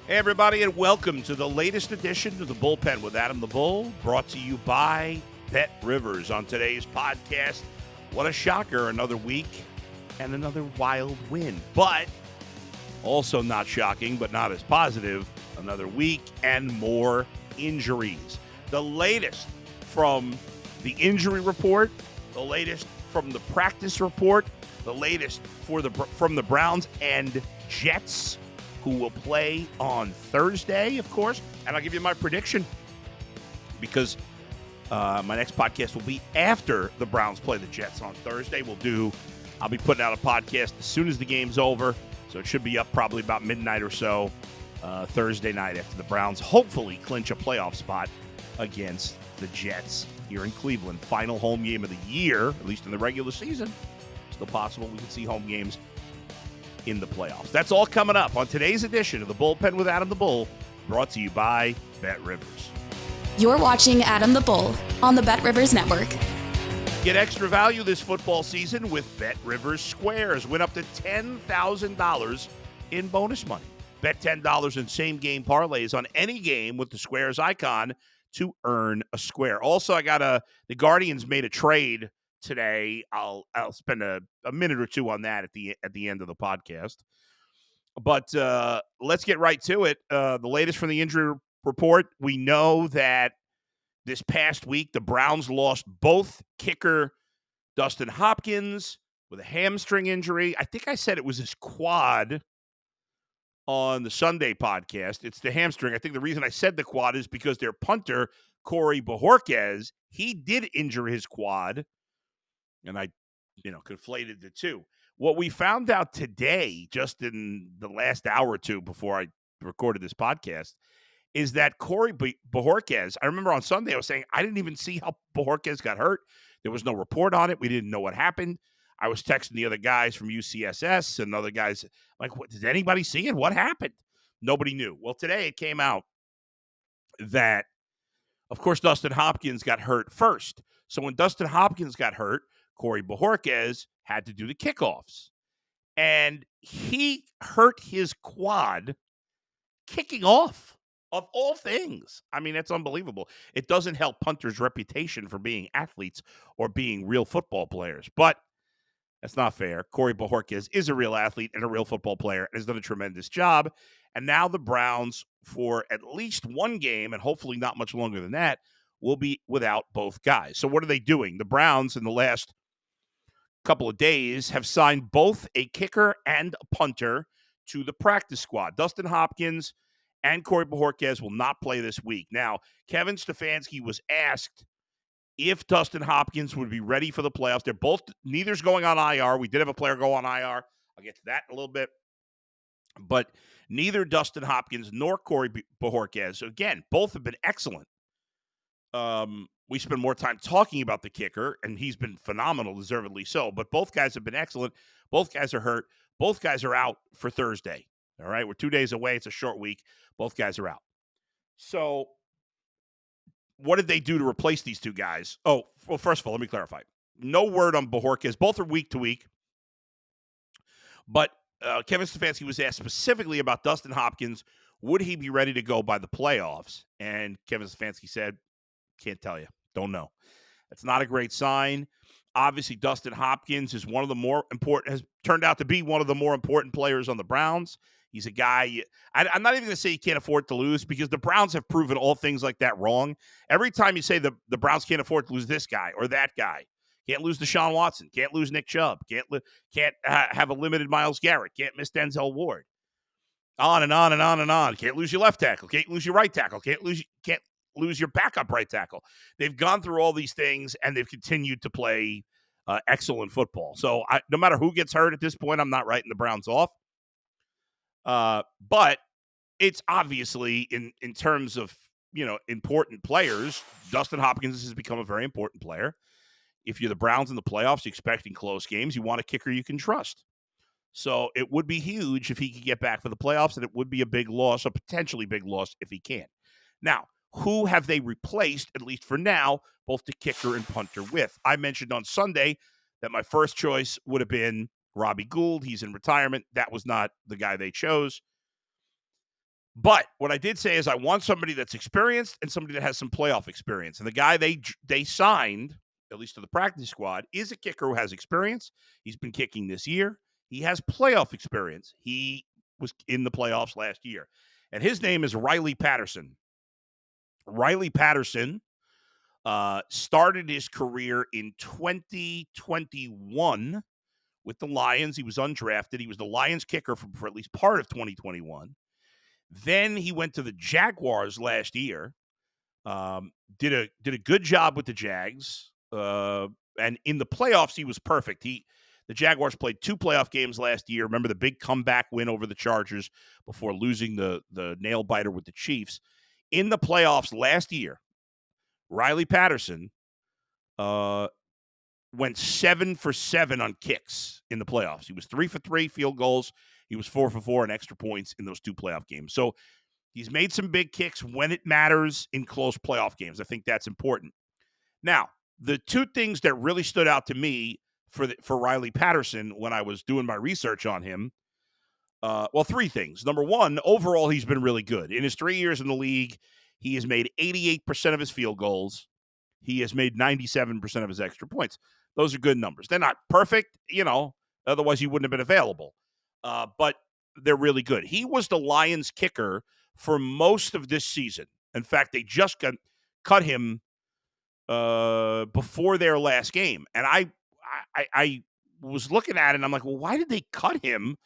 Hey, everybody, and welcome to the latest edition of the Bullpen with Adam the Bull, brought to you by Bet Rivers. On today's podcast, what a shocker, another week and another wild win. But also not shocking, but not as positive, another week and more injuries. The latest from the injury report, the latest from the practice report, the latest from the Browns and Jets, who will play on Thursday, of course. And I'll give you my prediction because my next podcast will be after the Browns play the Jets on Thursday. I'll be putting out a podcast as soon as the game's over. So it should be up probably about midnight or so Thursday night after the Browns hopefully clinch a playoff spot against the Jets here in Cleveland. Final home game of the year, at least in the regular season. Still possible we can see home games in the playoffs. That's all coming up on today's edition of the Bullpen with Adam the Bull, brought to you by Bet Rivers. You're watching Adam the Bull on the Bet Rivers Network. Get extra value this football season with Bet Rivers Squares. Win up to $10,000 in bonus money. Bet $10 in same-game parlays on any game with the Squares icon to earn a square. Also, the Guardians made a trade today. I'll spend a minute or two on that at the end of the podcast. But let's get right to it. The latest from the injury report, we know that this past week the Browns lost both kicker Dustin Hopkins with a hamstring injury. I think I said it was his quad on the Sunday podcast. It's the hamstring. I think the reason I said the quad is because their punter, Corey Bojorquez, he did injure his quad. And I, conflated the two. What we found out today, just in the last hour or two before I recorded this podcast, is that Corey Bojorquez, I remember on Sunday I was saying, I didn't even see how Bojorquez got hurt. There was no report on it. We didn't know what happened. I was texting the other guys from UCSS and other guys, like, what, did anybody see it? What happened? Nobody knew. Well, today it came out that, of course, Dustin Hopkins got hurt first. So when Dustin Hopkins got hurt, Corey Bojorquez had to do the kickoffs. And he hurt his quad kicking off, of all things. I mean, that's unbelievable. It doesn't help punters' reputation for being athletes or being real football players. But that's not fair. Corey Bojorquez is a real athlete and a real football player and has done a tremendous job. And now the Browns, for at least one game, and hopefully not much longer than that, will be without both guys. So what are they doing? The Browns, in the last couple of days, have signed both a kicker and a punter to the practice squad. Dustin Hopkins and Corey Bojorquez will not play this week. Now, Kevin Stefanski was asked if Dustin Hopkins would be ready for the playoffs. Neither's going on IR. We did have a player go on IR. I'll get to that in a little bit. But neither Dustin Hopkins nor Corey Bojorquez, again, both have been excellent. We spend more time talking about the kicker, and he's been phenomenal, deservedly so. But both guys have been excellent. Both guys are hurt. Both guys are out for Thursday. All right, we're 2 days away. It's a short week. Both guys are out. So what did they do to replace these two guys? Oh, well, first of all, let me clarify. No word on Bojorquez. Both are week to week. But Kevin Stefanski was asked specifically about Dustin Hopkins. Would he be ready to go by the playoffs? And Kevin Stefanski said, can't tell you. Don't know. That's not a great sign. Obviously, Dustin Hopkins is has turned out to be one of the more important players on the Browns. He's a guy, I'm not even going to say he can't afford to lose, because the Browns have proven all things like that wrong. Every time you say the Browns can't afford to lose this guy or that guy, can't lose Deshaun Watson, can't lose Nick Chubb, can't have a limited Myles Garrett, can't miss Denzel Ward, on and on and on and on. Can't lose your left tackle, can't lose your right tackle, can't lose your backup right tackle. They've gone through all these things, and they've continued to play excellent football. So no matter who gets hurt at this point, I'm not writing the Browns off. But it's obviously in terms of, important players, Dustin Hopkins has become a very important player. If you're the Browns in the playoffs, expecting close games, you want a kicker you can trust. So it would be huge if he could get back for the playoffs, and it would be a big loss, a potentially big loss if he can't. Now, who have they replaced, at least for now, both the kicker and punter with? I mentioned on Sunday that my first choice would have been Robbie Gould. He's in retirement. That was not the guy they chose. But what I did say is I want somebody that's experienced and somebody that has some playoff experience. And the guy they signed, at least to the practice squad, is a kicker who has experience. He's been kicking this year. He has playoff experience. He was in the playoffs last year. And his name is Riley Patterson. Riley Patterson started his career in 2021 with the Lions. He was undrafted. He was the Lions kicker for at least part of 2021. Then he went to the Jaguars last year. Did a good job with the Jags. And in the playoffs, he was perfect. The Jaguars played 2 playoff games last year. Remember the big comeback win over the Chargers before losing the nail biter with the Chiefs. In the playoffs last year, Riley Patterson went 7 for 7 on kicks in the playoffs. He was 3 for 3 field goals. He was 4 for 4 on extra points in those 2 playoff games. So he's made some big kicks when it matters in close playoff games. I think that's important. Now, the 2 things that really stood out to me for Riley Patterson when I was doing my research on him, 3 things. Number 1, overall, he's been really good. In his 3 years in the league, he has made 88% of his field goals. He has made 97% of his extra points. Those are good numbers. They're not perfect, otherwise he wouldn't have been available. But they're really good. He was the Lions kicker for most of this season. In fact, they just cut him before their last game. And I was looking at it and I'm like, well, why did they cut him?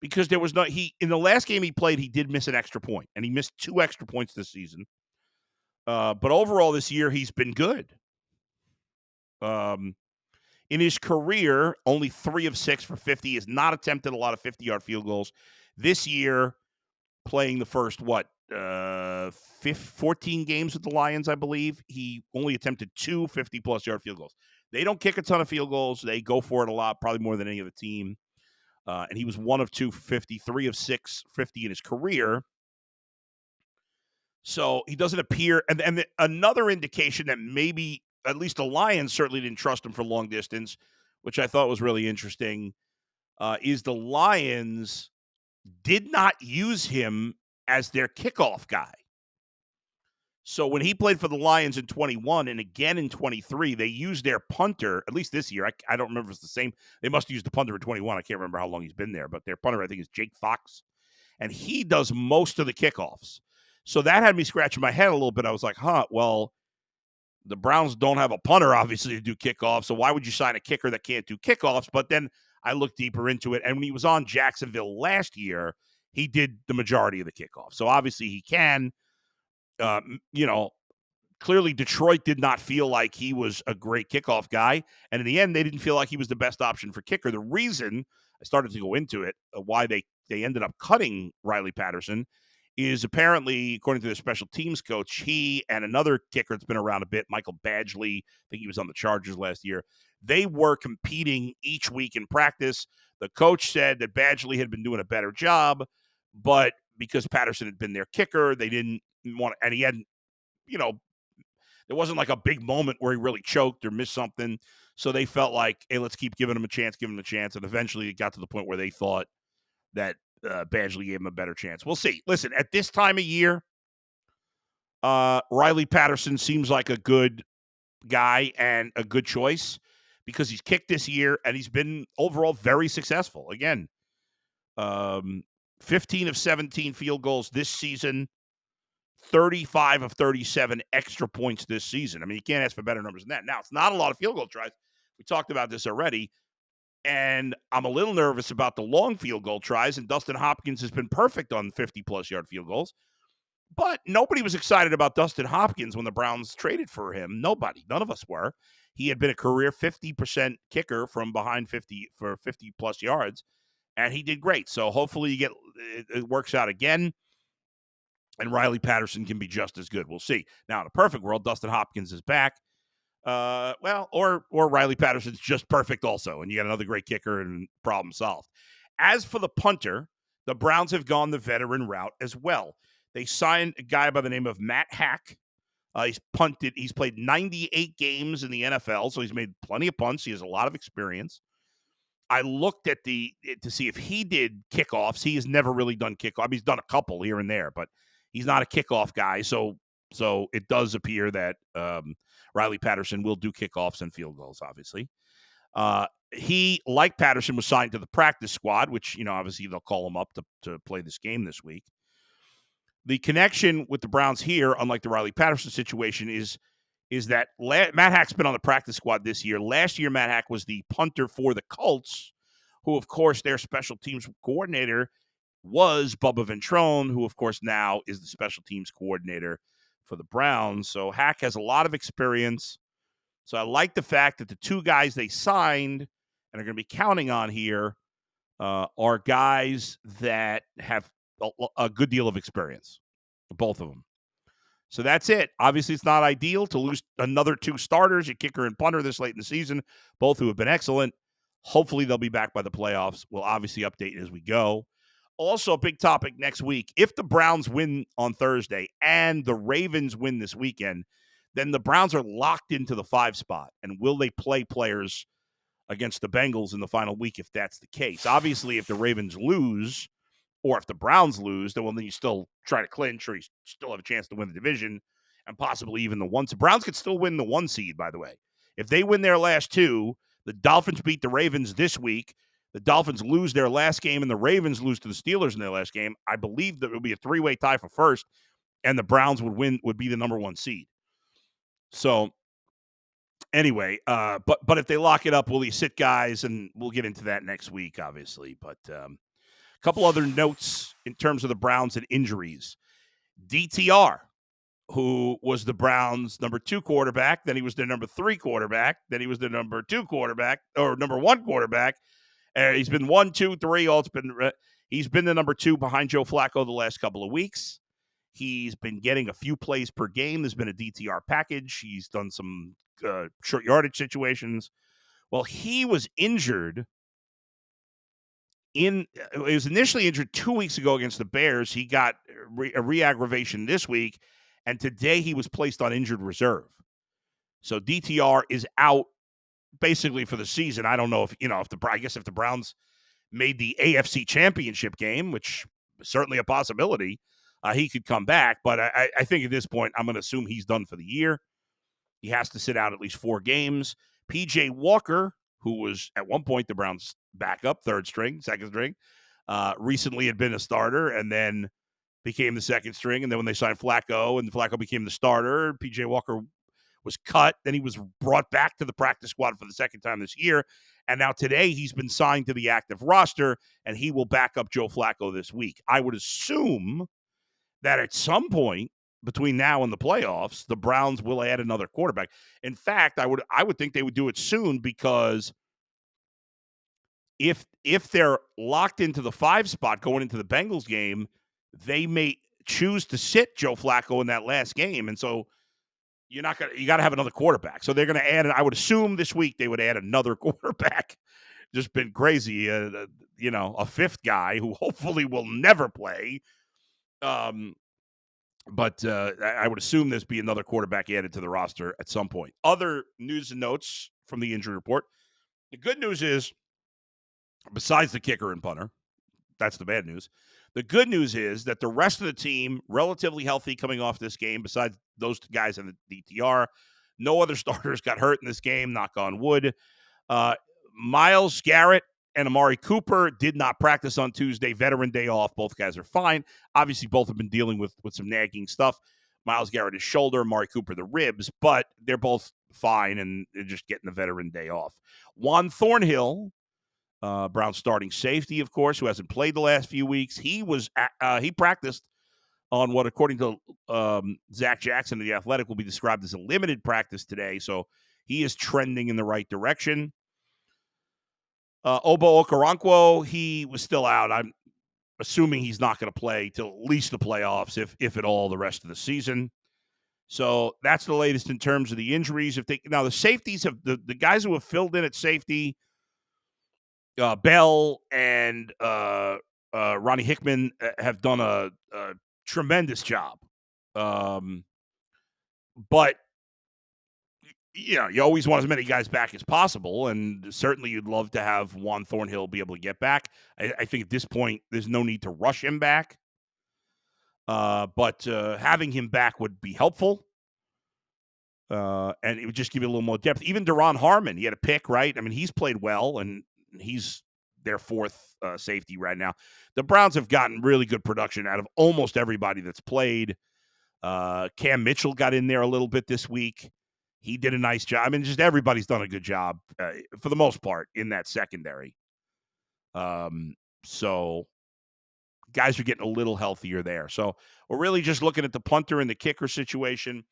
Because there was in the last game he played, he did miss an extra point, and he missed 2 extra points this season. But overall this year, he's been good. In his career, only 3 of 6 for 50. He has not attempted a lot of 50-yard field goals. This year, playing the first, 14 games with the Lions, I believe, he only attempted 2 50-plus yard field goals. They don't kick a ton of field goals. They go for it a lot, probably more than any other team. And he was 1 of 2 for 50, 3 of 6 50 in his career. So he doesn't appear. And another indication that maybe at least the Lions certainly didn't trust him for long distance, which I thought was really interesting, is the Lions did not use him as their kickoff guy. So when he played for the Lions in 21 and again in 23, they used their punter, at least this year. I don't remember if it's the same. They must have used the punter in 21. I can't remember how long he's been there, but their punter, I think, is Jake Fox. And he does most of the kickoffs. So that had me scratching my head a little bit. I was like, well, the Browns don't have a punter, obviously, to do kickoffs. So why would you sign a kicker that can't do kickoffs? But then I looked deeper into it. And when he was on Jacksonville last year, he did the majority of the kickoffs. So obviously he can. Clearly Detroit did not feel like he was a great kickoff guy. And in the end, they didn't feel like he was the best option for kicker. The reason I started to go into it, why they ended up cutting Riley Patterson, is apparently, according to their special teams coach, he and another kicker that's been around a bit, Michael Badgley, I think he was on the Chargers last year, they were competing each week in practice. The coach said that Badgley had been doing a better job, but because Patterson had been their kicker, they didn't want to, and he hadn't, there wasn't like a big moment where he really choked or missed something. So they felt like, hey, let's keep giving him a chance. And eventually it got to the point where they thought that Badgley gave him a better chance. We'll see. Listen, at this time of year, Riley Patterson seems like a good guy and a good choice because he's kicked this year and he's been overall very successful. Again, 15 of 17 field goals this season, 35 of 37 extra points this season. I mean, you can't ask for better numbers than that. Now, it's not a lot of field goal tries. We talked about this already. And I'm a little nervous about the long field goal tries, and Dustin Hopkins has been perfect on 50-plus yard field goals. But nobody was excited about Dustin Hopkins when the Browns traded for him. Nobody. None of us were. He had been a career 50% kicker from behind 50 for 50-plus yards, and he did great. So hopefully it works out again, and Riley Patterson can be just as good. We'll see. Now, in a perfect world, Dustin Hopkins is back. Or Riley Patterson's just perfect also, and you got another great kicker and problem solved. As for the punter, the Browns have gone the veteran route as well. They signed a guy by the name of Matt Hack. He's punted. He's played 98 games in the NFL, so he's made plenty of punts. He has a lot of experience. I looked at to see if he did kickoffs. He has never really done kickoff. I mean, he's done a couple here and there, but he's not a kickoff guy. So it does appear that Riley Patterson will do kickoffs and field goals, obviously. He, like Patterson, was signed to the practice squad, which, obviously they'll call him up to play this game this week. The connection with the Browns here, unlike the Riley Patterson situation, is that Matt Hack's been on the practice squad this year. Last year, Matt Hack was the punter for the Colts, who, of course, their special teams coordinator was Bubba Ventrone, who, of course, now is the special teams coordinator for the Browns. So Hack has a lot of experience. So I like the fact that the two guys they signed and are going to be counting on here are guys that have a good deal of experience, both of them. So that's it. Obviously, it's not ideal to lose another two starters, your kicker and punter, this late in the season, both who have been excellent. Hopefully, they'll be back by the playoffs. We'll obviously update as we go. Also, a big topic next week. If the Browns win on Thursday and the Ravens win this weekend, then the Browns are locked into the 5 spot. And will they play players against the Bengals in the final week if that's the case? Obviously, if the Ravens lose or if the Browns lose, then you still try to clinch or you still have a chance to win the division and possibly even the 1 seed. Browns could still win the 1 seed, by the way. If they win their last 2, the Dolphins beat the Ravens this week. The Dolphins lose their last game and the Ravens lose to the Steelers in their last game. I believe that it would be a 3-way tie for first, and the Browns would be the number 1 seed. So anyway, but if they lock it up, will he sit guys? And we'll get into that next week, obviously. But a couple other notes in terms of the Browns and injuries. DTR, who was the Browns' number 2 quarterback, then he was their number 3 quarterback, then he was their number 2 quarterback, or number 1 quarterback. He's been 1, 2, 3. He's been the number 2 behind Joe Flacco the last couple of weeks. He's been getting a few plays per game. There's been a DTR package. He's done some short yardage situations. Well, he was injured. He was initially injured 2 weeks ago against the Bears. He got a re-aggravation this week, and today he was placed on injured reserve. So DTR is out basically for the season. I don't know if the Browns made the AFC Championship game, which is certainly a possibility, he could come back. But I think at this point, I'm going to assume he's done for the year. He has to sit out at least 4 games. PJ Walker, who was at one point the Browns' backup, second string, recently had been a starter and then became the second string. And then when they signed Flacco and Flacco became the starter, PJ Walker was cut. Then he was brought back to the practice squad for the second time this year. And now today he's been signed to the active roster, and he will back up Joe Flacco this week. I would assume that at some point between now and the playoffs, the Browns will add another quarterback. In fact, I would think they would do it soon, because if they're locked into the 5 spot going into the Bengals game, they may choose to sit Joe Flacco in that last game. And so you got to have another quarterback. So they're going to add, I would assume this week they would add another quarterback. Just been crazy, a 5th guy who hopefully will never play. But I would assume there's be another quarterback added to the roster at some point. Other news and notes from the injury report. The good news is, besides the kicker and punter, that's the bad news. The good news is that the rest of the team, relatively healthy coming off this game, besides those 2 guys in the DTR. No other starters got hurt in this game, knock on wood. Myles Garrett and Amari Cooper did not practice on Tuesday. Veteran day off. Both guys are fine. Obviously, both have been dealing with some nagging stuff. Myles Garrett his shoulder, Amari Cooper the ribs, but they're both fine, and they're just getting the veteran day off. Juan Thornhill, Brown's starting safety, of course, who hasn't played the last few weeks. He practiced on what, according to Zach Jackson of The Athletic, will be described as a limited practice today. So he is trending in the right direction. Obo Okoronkwo, he was still out. I'm assuming he's not going to play till at least the playoffs, if at all, the rest of the season. So that's the latest in terms of the injuries. Now the safeties have the guys who have filled in at safety, Bell and Ronnie Hickman have done a tremendous job. But you always want as many guys back as possible, and certainly you'd love to have Juan Thornhill be able to get back. I think at this point, there's no need to rush him back. But having him back would be helpful. And it would just give you a little more depth. Even Deron Harmon, he had a pick, right? I mean, he's played well, and he's their fourth safety right now. The Browns have gotten really good production out of almost everybody that's played. Cam Mitchell got in there a little bit this week. He did a nice job. I mean, just everybody's done a good job for the most part in that secondary. So guys are getting a little healthier there. So we're really just looking at the punter and the kicker situation.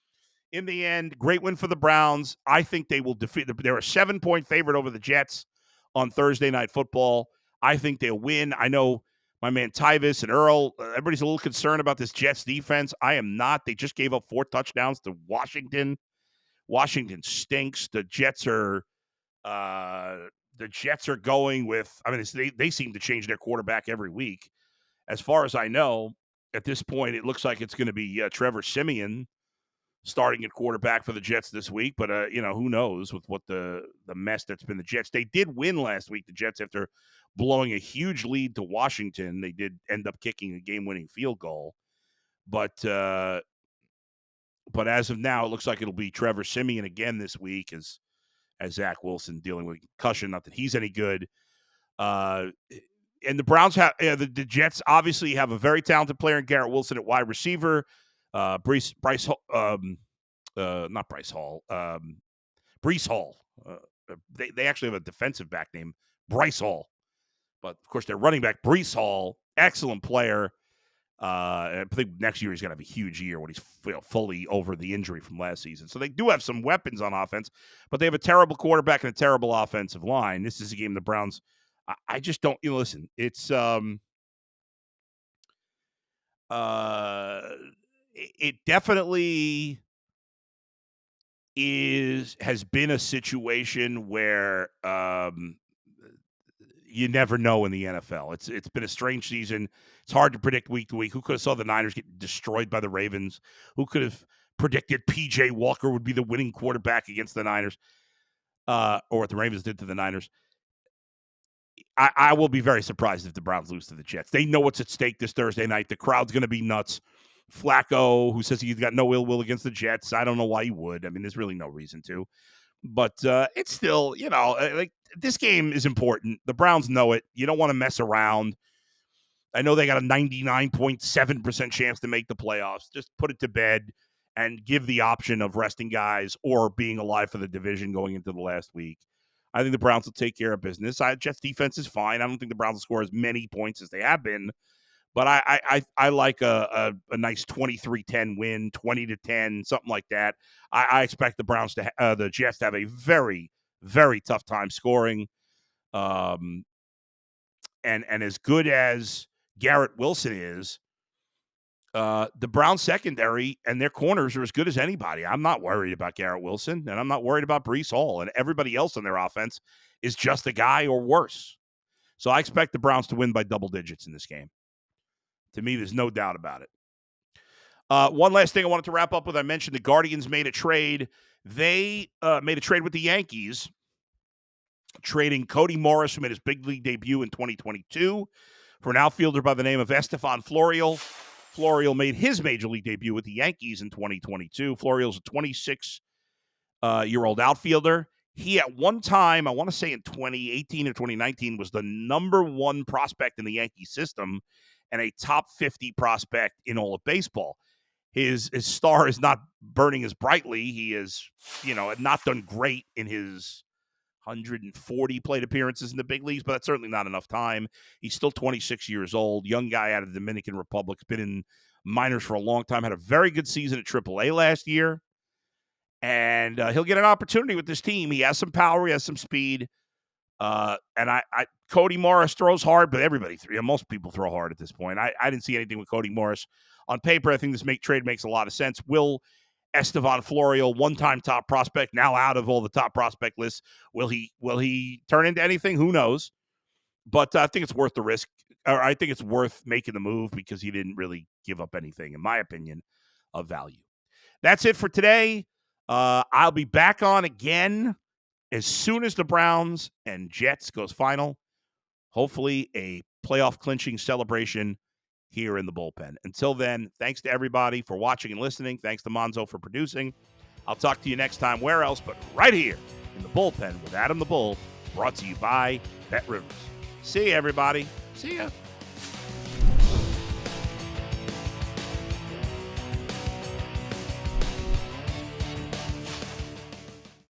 In the end, great win for the Browns. I think they will defeat. They're a 7-point favorite over the Jets on Thursday Night Football. I think they'll win. I know my man Tyvis and Earl, everybody's a little concerned about this Jets defense. I am not. They just gave up 4 touchdowns to Washington. Washington stinks. The Jets are going with. I mean, they seem to change their quarterback every week. As far as I know, at this point, it looks like it's going to be Trevor Siemian starting at quarterback for the Jets this week. But, who knows with what the mess that's been the Jets. They did win last week, the Jets, after blowing a huge lead to Washington. They did end up kicking a game-winning field goal. But as of now, it looks like it'll be Trevor Siemian again this week as Zach Wilson dealing with concussion. Not that he's any good. And the Browns have the Jets obviously have a very talented player in Garrett Wilson at wide receiver. Not Bryce Hall. Brees Hall. They actually have a defensive back named Bryce Hall, but of course their running back Brees Hall, excellent player. I think next year he's going to have a huge year when he's fully over the injury from last season. So they do have some weapons on offense, but they have a terrible quarterback and a terrible offensive line. This is a game the Browns. I just don't. Listen, it's it definitely has been a situation where you never know in the NFL. It's been a strange season. It's hard to predict week to week. Who could have saw the Niners get destroyed by the Ravens? Who could have predicted P.J. Walker would be the winning quarterback against the Niners, or what the Ravens did to the Niners? I will be very surprised if the Browns lose to the Jets. They know what's at stake this Thursday night. The crowd's going to be nuts. Flacco, who says he's got no ill will against the Jets. I don't know why he would. I mean, there's really no reason to. But it's still, like this game is important. The Browns know it. You don't want to mess around. I know they got a 99.7% chance to make the playoffs. Just put it to bed and give the option of resting guys or being alive for the division going into the last week. I think the Browns will take care of business. Jets defense is fine. I don't think the Browns will score as many points as they have been. But I like a nice 23-10 win, 20-10, something like that. I expect the Browns the Jets to have a very, very tough time scoring. And as good as Garrett Wilson is, the Browns secondary and their corners are as good as anybody. I'm not worried about Garrett Wilson, and I'm not worried about Breece Hall, and everybody else on their offense is just a guy or worse. So I expect the Browns to win by double digits in this game. To me, there's no doubt about it. One last thing I wanted to wrap up with. I mentioned the Guardians made a trade. They made a trade with the Yankees, trading Cody Morris, who made his big league debut in 2022, for an outfielder by the name of Estevan Florial. Florial made his major league debut with the Yankees in 2022. Florial's a 26-year-old outfielder. He, at one time, I want to say in 2018 or 2019, was the number one prospect in the Yankee system and a top 50 prospect in all of baseball. His star is not burning as brightly. He is, not done great in his 140 plate appearances in the big leagues, but that's certainly not enough time. He's still 26 years old, young guy out of the Dominican Republic, been in minors for a long time, had a very good season at AAA last year, and he'll get an opportunity with this team. He has some power, he has some speed, and Cody Morris throws hard, but most people throw hard at this point. I didn't see anything with Cody Morris. On paper, I think this trade makes a lot of sense. Will Estevan Florial, one-time top prospect, now out of all the top prospect lists, will he turn into anything? Who knows? But I think it's worth the risk, or I think it's worth making the move because he didn't really give up anything, in my opinion, of value. That's it for today. I'll be back on again as soon as the Browns and Jets goes final. Hopefully a playoff clinching celebration here in the bullpen. Until then, thanks to everybody for watching and listening. Thanks to Monzo for producing. I'll talk to you next time. Where else but right here in the bullpen with Adam the Bull, brought to you by Bet Rivers. See you, everybody. See ya.